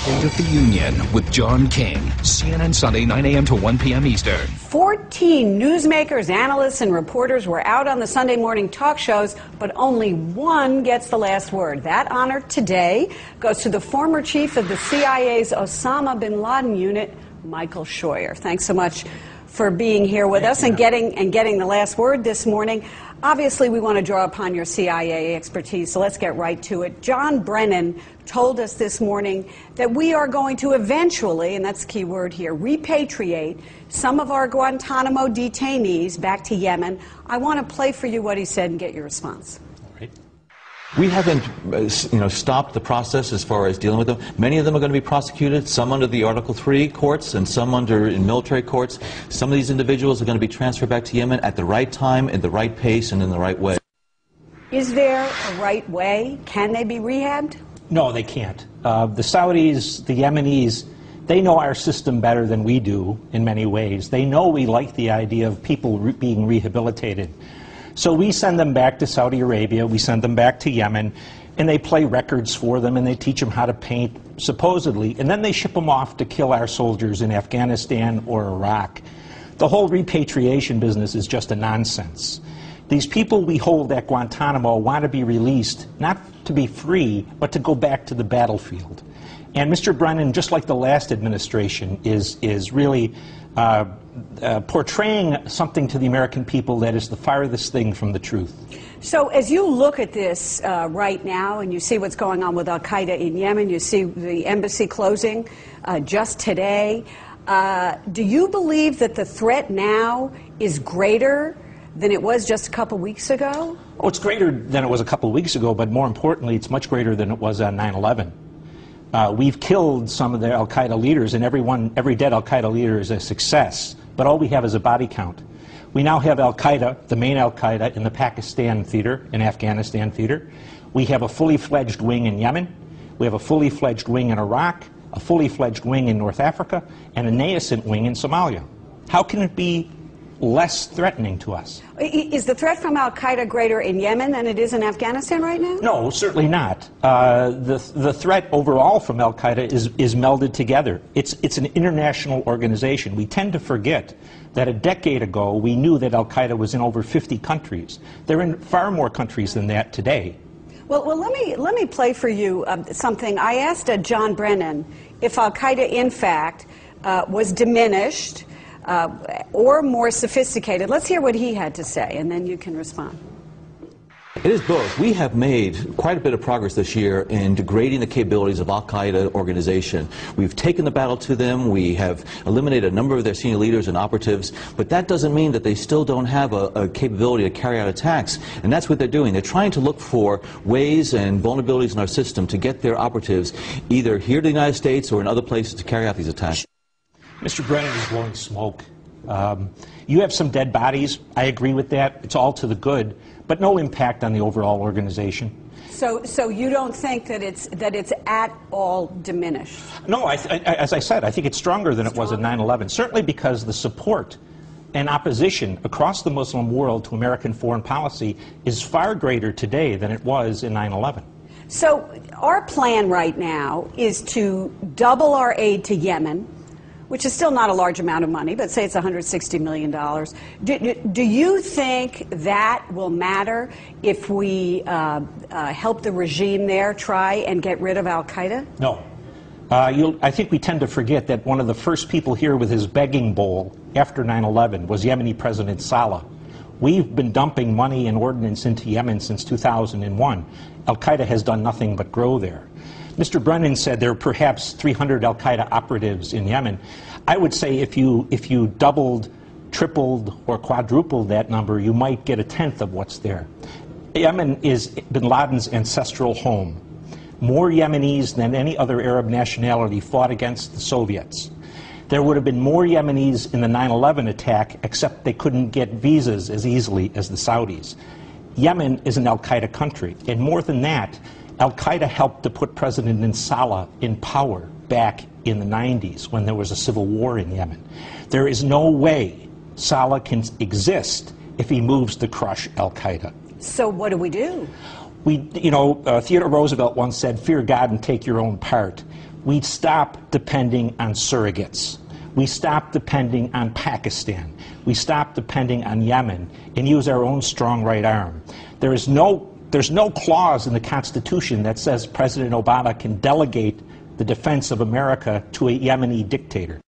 State of the Union with John King, CNN Sunday, 9 a.m. to 1 p.m. Eastern. 14 newsmakers, analysts, and reporters were out on the Sunday morning talk shows, but only one gets the last word. That honor today goes to the former chief of the CIA's Osama bin Laden unit, Michael Scheuer. Thanks so much for being here with us and getting the last word this morning. Obviously, we want to draw upon your CIA expertise, so let's get right to it. John Brennan told us this morning that we are going to eventually, and that's the key word here, repatriate some of our Guantanamo detainees back to Yemen. I want to play for you what he said and get your response. We haven't, stopped the process as far as dealing with them. Many of them are going to be prosecuted, some under the Article 3 courts and some in military courts. Some of these individuals are going to be transferred back to Yemen at the right time, at the right pace, and in the right way. Is there a right way? Can they be rehabbed? No, they can't. The Saudis, the Yemenis, they know our system better than we do in many ways. They know we like the idea of people being rehabilitated. So we send them back to Saudi Arabia, we send them back to Yemen, and they play records for them, and they teach them how to paint, supposedly, and then they ship them off to kill our soldiers in Afghanistan or Iraq. The whole repatriation business is just a nonsense. These people we hold at Guantanamo want to be released, not to be free, but to go back to the battlefield. And Mr. Brennan, just like the last administration, is really portraying something to the American people that is the farthest thing from the truth. So as you look at this right now and you see what's going on with al-Qaeda in Yemen, you see the embassy closing just today, do you believe that the threat now is greater than it was just a couple weeks ago? Oh, it's greater than it was a couple weeks ago, but more importantly, it's much greater than it was on 9/11. We've killed some of the al-Qaeda leaders, and every dead al-Qaeda leader is a success, but all we have is a body count. We now have al-Qaeda, the main al-Qaeda, in the Pakistan theater, in Afghanistan theater. We have a fully fledged wing in Yemen. We have a fully fledged wing in Iraq, a fully fledged wing in North Africa, and a nascent wing in Somalia. How can it be less threatening to us? Is the threat from al-Qaeda greater in Yemen than it is in Afghanistan right now? No, certainly not. The threat overall from al-Qaeda is melded together. It's an international organization. We tend to forget that a decade ago we knew that al-Qaeda was in over 50 countries. They're in far more countries than that today. Well, let me play for you something. I asked John Brennan if al-Qaeda in fact was diminished or more sophisticated. Let's hear what he had to say, and then you can respond. It is both. We have made quite a bit of progress this year in degrading the capabilities of al-Qaeda organization. We've taken the battle to them. We have eliminated a number of their senior leaders and operatives, but that doesn't mean that they still don't have a capability to carry out attacks, and that's what they're doing. They're trying to look for ways and vulnerabilities in our system to get their operatives either here to the United States or in other places to carry out these attacks. Mr. Brennan is blowing smoke. You have some dead bodies. I agree with that. It's all to the good, but no impact on the overall organization. So you don't think that it's at all diminished? No, as I said, I think it's stronger than it was at 9/11. Certainly because the support and opposition across the Muslim world to American foreign policy is far greater today than it was in 9/11. So our plan right now is to double our aid to Yemen, which is still not a large amount of money, but say it's $160 million. Do you think that will matter if we help the regime there try and get rid of al-Qaeda? No. I think we tend to forget that one of the first people here with his begging bowl after 9/11 was Yemeni President Saleh. We've been dumping money and ordnance into Yemen since 2001. Al-Qaeda has done nothing but grow there. Mr. Brennan said there are perhaps 300 al-Qaeda operatives in Yemen. I would say if you doubled, tripled, or quadrupled that number, you might get a tenth of what's there. Yemen is bin Laden's ancestral home. More Yemenis than any other Arab nationality fought against the Soviets. There would have been more Yemenis in the 9/11 attack, except they couldn't get visas as easily as the Saudis. Yemen is an al-Qaeda country, and more than that, al-Qaeda helped to put President Saleh in power back in the 90s when there was a civil war in Yemen. There is no way Saleh can exist if he moves to crush al-Qaeda. So what do? Theodore Roosevelt once said, "Fear God and take your own part." we stop depending on surrogates. We stop depending on Pakistan. We stop depending on Yemen and use our own strong right arm. There's no clause in the Constitution that says President Obama can delegate the defense of America to a Yemeni dictator.